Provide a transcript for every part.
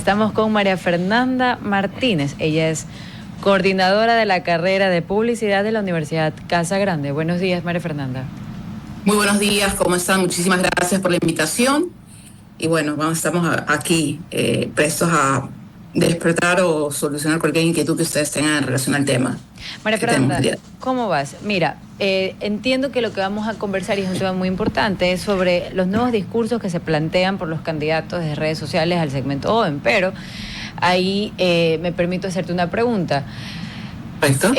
Estamos con María Fernanda Martínez. Ella es coordinadora de la carrera de publicidad de la Universidad Casa Grande. Buenos días, María Fernanda. Muy buenos días, ¿cómo están? Muchísimas gracias por la invitación. Y bueno, estamos aquí prestos a despertar o solucionar cualquier inquietud que ustedes tengan en relación al tema. María Fernanda, ¿cómo vas? Mira, entiendo que lo que vamos a conversar, y es un tema muy importante, es sobre los nuevos discursos que se plantean por los candidatos de redes sociales al segmento joven, pero ahí me permito hacerte una pregunta. ¿Perfecto?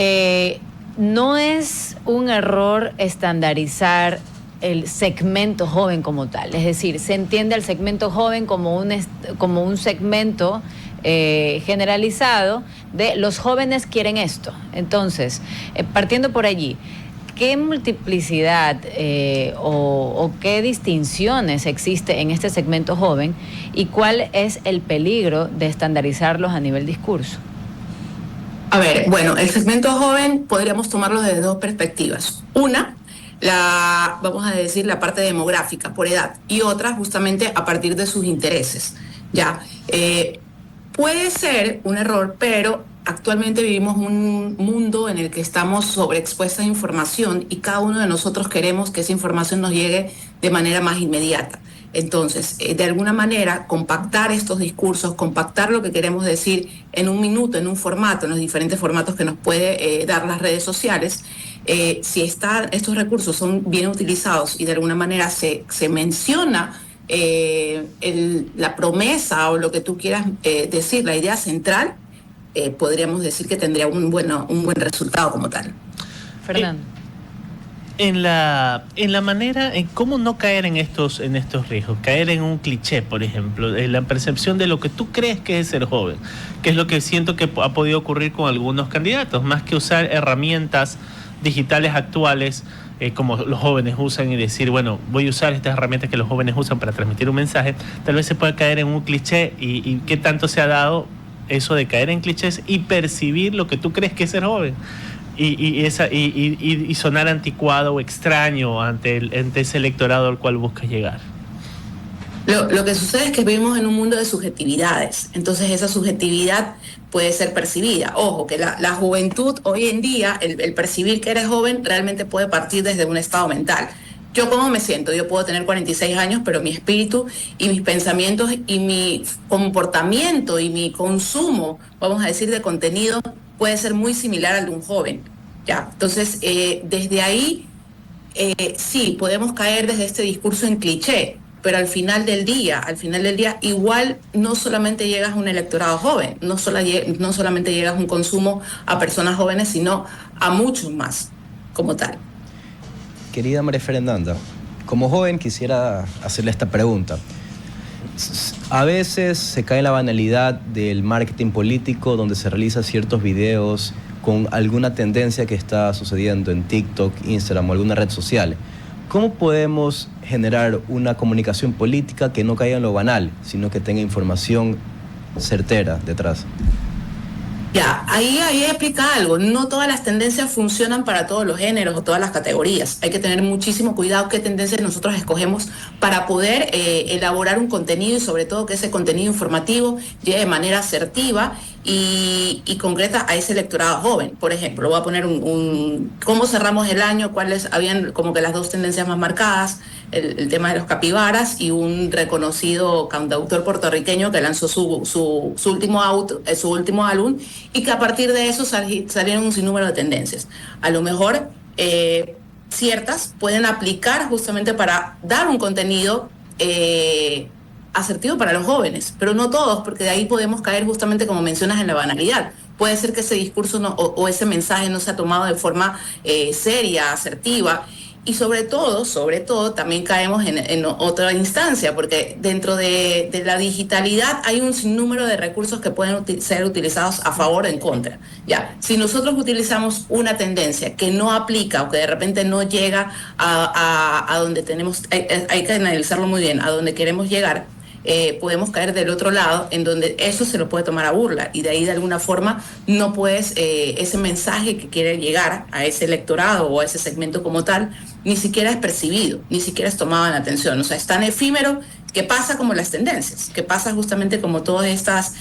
¿No es un error estandarizar el segmento joven como tal? Es decir, se entiende al segmento joven como un segmento generalizado de los jóvenes quieren esto. Entonces, partiendo por allí, ¿qué multiplicidad o qué distinciones existe en este segmento joven y cuál es el peligro de estandarizarlos a nivel discurso? A ver, bueno, el segmento joven podríamos tomarlo desde dos perspectivas. Una, vamos a decir, la parte demográfica por edad, y otra justamente a partir de sus intereses. Ya, puede ser un error, pero actualmente vivimos un mundo en el que estamos sobreexpuestos a información y cada uno de nosotros queremos que esa información nos llegue de manera más inmediata. Entonces, de alguna manera, compactar estos discursos, compactar lo que queremos decir en un minuto, en un formato, en los diferentes formatos que nos puede dar las redes sociales, si estos recursos son bien utilizados y de alguna manera se menciona la promesa o lo que tú quieras decir, la idea central, podríamos decir que tendría un buen resultado como tal. Fernando. En la manera, en cómo no caer en estos riesgos, caer en un cliché, por ejemplo, en la percepción de lo que tú crees que es ser joven, que es lo que siento que ha podido ocurrir con algunos candidatos, más que usar herramientas digitales actuales, como los jóvenes usan, y decir, bueno, voy a usar estas herramientas que los jóvenes usan para transmitir un mensaje, tal vez se puede caer en un cliché, y qué tanto se ha dado eso de caer en clichés y percibir lo que tú crees que es ser joven. Y sonar anticuado o extraño ante ese electorado al cual buscas llegar. Lo que sucede es que vivimos en un mundo de subjetividades, entonces esa subjetividad puede ser percibida. Ojo, que la juventud hoy en día, el percibir que eres joven realmente puede partir desde un estado mental. ¿Yo cómo me siento? Yo puedo tener 46 años, pero mi espíritu y mis pensamientos y mi comportamiento y mi consumo, vamos a decir, de contenido puede ser muy similar al de un joven. ¿Ya? Entonces, desde ahí, sí, podemos caer desde este discurso en cliché, pero al final del día, igual no solamente llegas a un electorado joven, no solamente llegas a un consumo a personas jóvenes, sino a muchos más como tal. Querida María Fernanda, como joven quisiera hacerle esta pregunta. A veces se cae en la banalidad del marketing político, donde se realizan ciertos videos con alguna tendencia que está sucediendo en TikTok, Instagram o alguna red social. ¿Cómo podemos generar una comunicación política que no caiga en lo banal, sino que tenga información certera detrás? Ya, ahí explica algo. No todas las tendencias funcionan para todos los géneros o todas las categorías. Hay que tener muchísimo cuidado qué tendencias nosotros escogemos para poder elaborar un contenido y sobre todo que ese contenido informativo llegue de manera asertiva y concreta a ese electorado joven. Por ejemplo, voy a poner cómo cerramos el año, cuáles habían como que las dos tendencias más marcadas, el tema de los capibaras y un reconocido cantautor puertorriqueño que lanzó su último álbum, y que a partir de eso salieron un sinnúmero de tendencias. A lo mejor ciertas pueden aplicar justamente para dar un contenido asertivo para los jóvenes, pero no todos, porque de ahí podemos caer justamente, como mencionas, en la banalidad. Puede ser que ese discurso o ese mensaje no sea tomado de forma seria, asertiva. Y sobre todo, también caemos en otra instancia, porque dentro de la digitalidad hay un sinnúmero de recursos que pueden ser utilizados a favor o en contra. Ya, si nosotros utilizamos una tendencia que no aplica o que de repente no llega a donde tenemos, hay que analizarlo muy bien, a donde queremos llegar, podemos caer del otro lado, en donde eso se lo puede tomar a burla, y de ahí de alguna forma no puedes, ese mensaje que quiere llegar a ese electorado o a ese segmento como tal, ni siquiera es percibido, ni siquiera es tomado en atención. O sea, es tan efímero que pasa como las tendencias, que pasa justamente como todas estas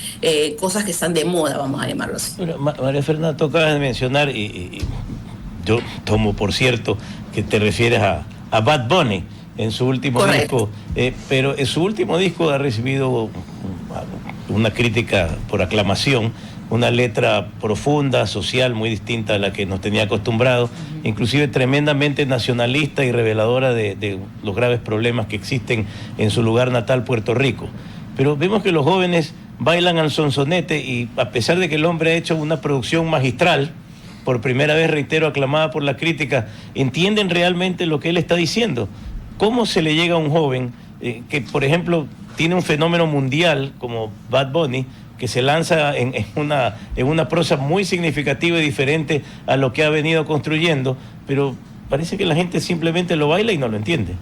cosas que están de moda, vamos a llamarlo así. Bueno, María Fernanda, tú acabas de mencionar, y yo tomo por cierto que te refieres a Bad Bunny en su último Correcto. disco, pero en su último disco ha recibido una crítica por aclamación, una letra profunda, social, muy distinta a la que nos tenía acostumbrados, inclusive tremendamente nacionalista y reveladora de los graves problemas que existen en su lugar natal, Puerto Rico. Pero vemos que los jóvenes bailan al sonsonete y a pesar de que el hombre ha hecho una producción magistral, por primera vez, reitero, aclamada por la crítica, entienden realmente lo que él está diciendo. ¿Cómo se le llega a un joven que, por ejemplo, tiene un fenómeno mundial como Bad Bunny, que se lanza en una prosa muy significativa y diferente a lo que ha venido construyendo, pero parece que la gente simplemente lo baila y no lo entiende?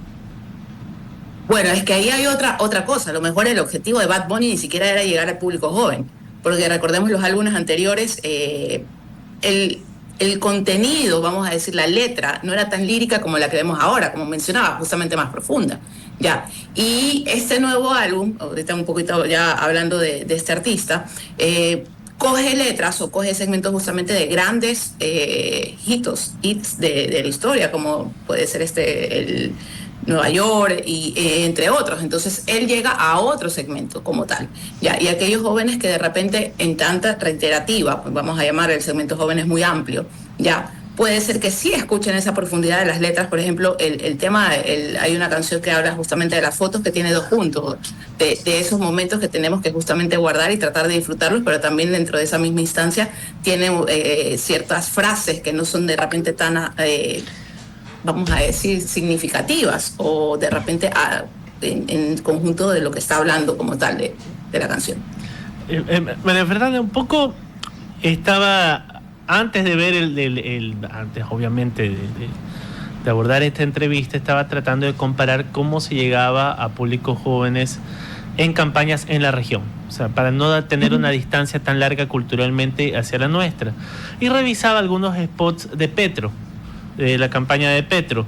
Bueno, es que ahí hay otra cosa. A lo mejor el objetivo de Bad Bunny ni siquiera era llegar al público joven, porque recordemos los álbumes anteriores, el contenido, vamos a decir, la letra, no era tan lírica como la que vemos ahora, como mencionaba, justamente más profunda. Ya. Y este nuevo álbum, ahorita un poquito ya hablando de este artista, coge letras o coge segmentos justamente de grandes hits de la historia, como puede ser el Nueva York y entre otros. Entonces él llega a otro segmento como tal, ya, y aquellos jóvenes que de repente en tanta reiterativa, pues vamos a llamar el segmento jóvenes muy amplio, ya, puede ser que sí escuchen esa profundidad de las letras. Por ejemplo, el tema, hay una canción que habla justamente de las fotos que tiene dos puntos, de esos momentos que tenemos que justamente guardar y tratar de disfrutarlos, pero también dentro de esa misma instancia tiene ciertas frases que no son de repente tan vamos a decir, significativas o de repente en conjunto de lo que está hablando como tal de la canción. María Fernanda, un poco estaba, antes de ver antes obviamente de abordar esta entrevista, estaba tratando de comparar cómo se llegaba a públicos jóvenes en campañas en la región, o sea, para no tener una distancia tan larga culturalmente hacia la nuestra. Y revisaba algunos spots de Petro, de la campaña de Petro,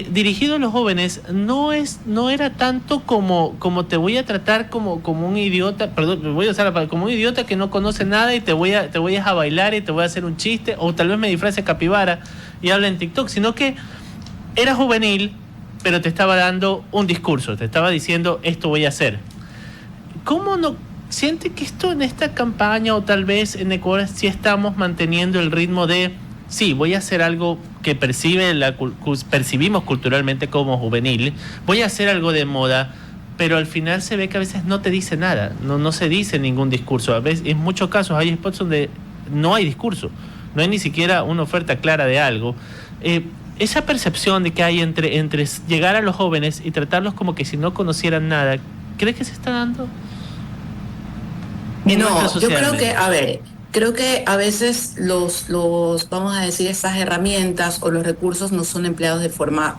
dirigido a los jóvenes. No era tanto como te voy a tratar como un idiota, perdón, voy a usar la palabra, como un idiota que no conoce nada y te voy a bailar y te voy a hacer un chiste, o tal vez me disfrace capibara y habla en TikTok, sino que era juvenil, pero te estaba dando un discurso, te estaba diciendo esto voy a hacer. ¿Cómo no siente que esto en esta campaña, o tal vez en Ecuador, sí estamos manteniendo el ritmo de sí, voy a hacer algo que percibimos culturalmente como juvenil, voy a hacer algo de moda, pero al final se ve que a veces no te dice nada, no se dice ningún discurso? A veces, en muchos casos hay spots donde no hay discurso, no hay ni siquiera una oferta clara de algo. Esa percepción de que hay entre llegar a los jóvenes y tratarlos como que si no conocieran nada, ¿crees que se está dando? No, yo creo que, creo que a veces los vamos a decir, estas herramientas o los recursos no son empleados de forma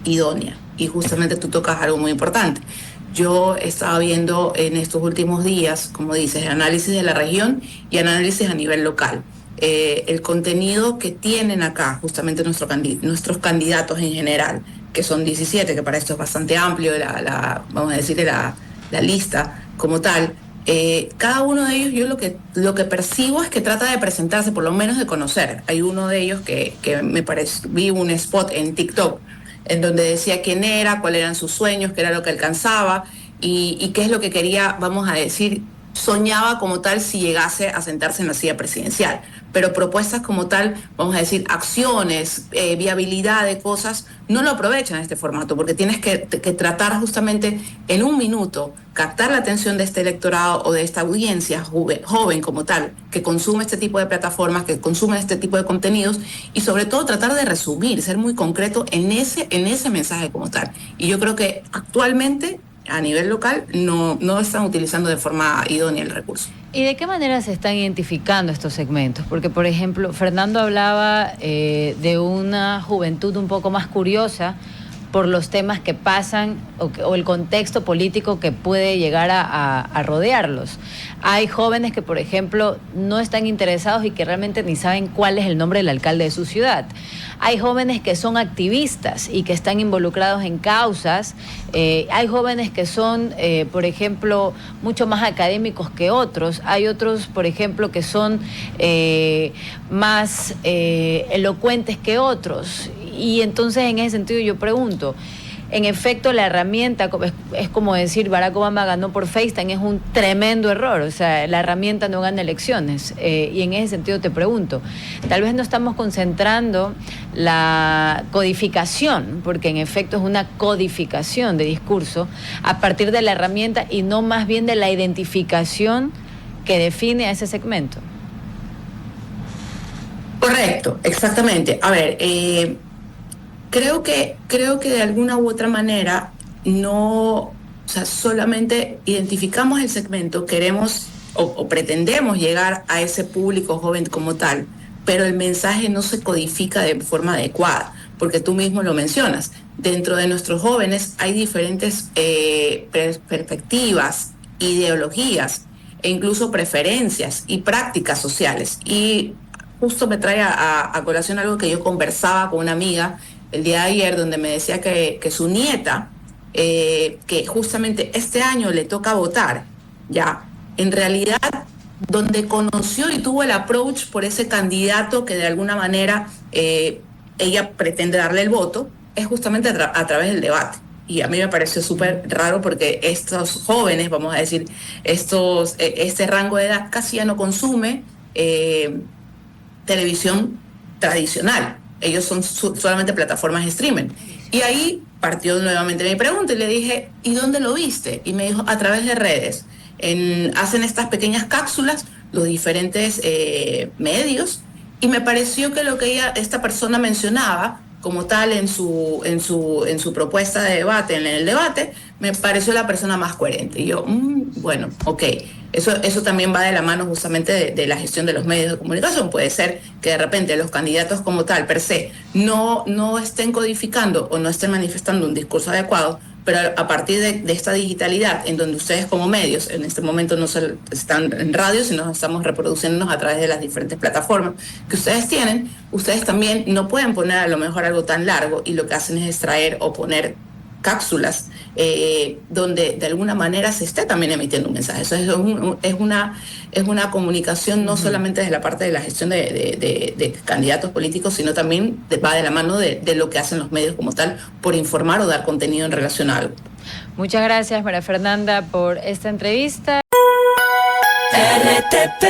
idónea. Y justamente tú tocas algo muy importante. Yo estaba viendo en estos últimos días, como dices, análisis de la región y análisis a nivel local. El contenido que tienen acá justamente nuestros candidatos en general, que son 17, que para esto es bastante amplio, vamos a decir, la lista como tal. Cada uno de ellos, yo lo que percibo es que trata de presentarse, por lo menos de conocer. Hay uno de ellos que me parece, vi un spot en TikTok en donde decía quién era, cuáles eran sus sueños, qué era lo que alcanzaba y qué es lo que quería, vamos a decir, soñaba como tal si llegase a sentarse en la silla presidencial. Pero propuestas como tal, vamos a decir, acciones, viabilidad de cosas, no lo aprovechan en este formato, porque tienes que tratar justamente en un minuto, captar la atención de este electorado o de esta audiencia joven como tal, que consume este tipo de plataformas, que consume este tipo de contenidos, y sobre todo tratar de resumir, ser muy concreto en ese mensaje como tal. Y yo creo que actualmente a nivel local no están utilizando de forma idónea el recurso. ¿Y de qué manera se están identificando estos segmentos? Porque, por ejemplo, Fernando hablaba de una juventud un poco más curiosa, por los temas que pasan o el contexto político que puede llegar a rodearlos. Hay jóvenes que, por ejemplo, no están interesados y que realmente ni saben cuál es el nombre del alcalde de su ciudad. Hay jóvenes que son activistas y que están involucrados en causas. Hay jóvenes que son, por ejemplo, mucho más académicos que otros. Hay otros, por ejemplo, que son más elocuentes que otros. Y entonces, en ese sentido, yo pregunto, en efecto, la herramienta, es como decir Barack Obama ganó por FaceTime, es un tremendo error. O sea, la herramienta no gana elecciones. Y en ese sentido te pregunto, tal vez no estamos concentrando la codificación, porque en efecto es una codificación de discurso a partir de la herramienta y no más bien de la identificación que define a ese segmento. Correcto, exactamente. A ver, creo que de alguna u otra manera no, o sea, solamente identificamos el segmento, queremos o pretendemos llegar a ese público joven como tal, pero el mensaje no se codifica de forma adecuada, porque tú mismo lo mencionas. Dentro de nuestros jóvenes hay diferentes perspectivas, ideologías e incluso preferencias y prácticas sociales. Y justo me trae a colación algo que yo conversaba con una amiga el día de ayer, donde me decía que su nieta, que justamente este año le toca votar, ya, en realidad, donde conoció y tuvo el approach por ese candidato que de alguna manera ella pretende darle el voto, es justamente a través del debate. Y a mí me pareció súper raro porque estos jóvenes, vamos a decir, este rango de edad casi ya no consume televisión tradicional. Ellos son solamente plataformas de streaming. Y ahí partió nuevamente mi pregunta y le dije, ¿y dónde lo viste? Y me dijo, a través de redes. Hacen estas pequeñas cápsulas, los diferentes medios, y me pareció que lo que esta persona mencionaba como tal en su propuesta de debate, en el debate, me pareció la persona más coherente. Y yo, bueno, ok. Eso también va de la mano justamente de la gestión de los medios de comunicación. Puede ser que de repente los candidatos como tal, per se, no estén codificando o no estén manifestando un discurso adecuado, pero a partir de esta digitalidad, en donde ustedes como medios, en este momento no están en radio, sino estamos reproduciéndonos a través de las diferentes plataformas que ustedes tienen, ustedes también no pueden poner a lo mejor algo tan largo, y lo que hacen es extraer o poner cápsulas donde de alguna manera se esté también emitiendo un mensaje. Eso es una comunicación no solamente desde la parte de la gestión de candidatos políticos, sino también va de la mano de lo que hacen los medios como tal por informar o dar contenido en relación a algo. Muchas gracias, María Fernanda, por esta entrevista. RTP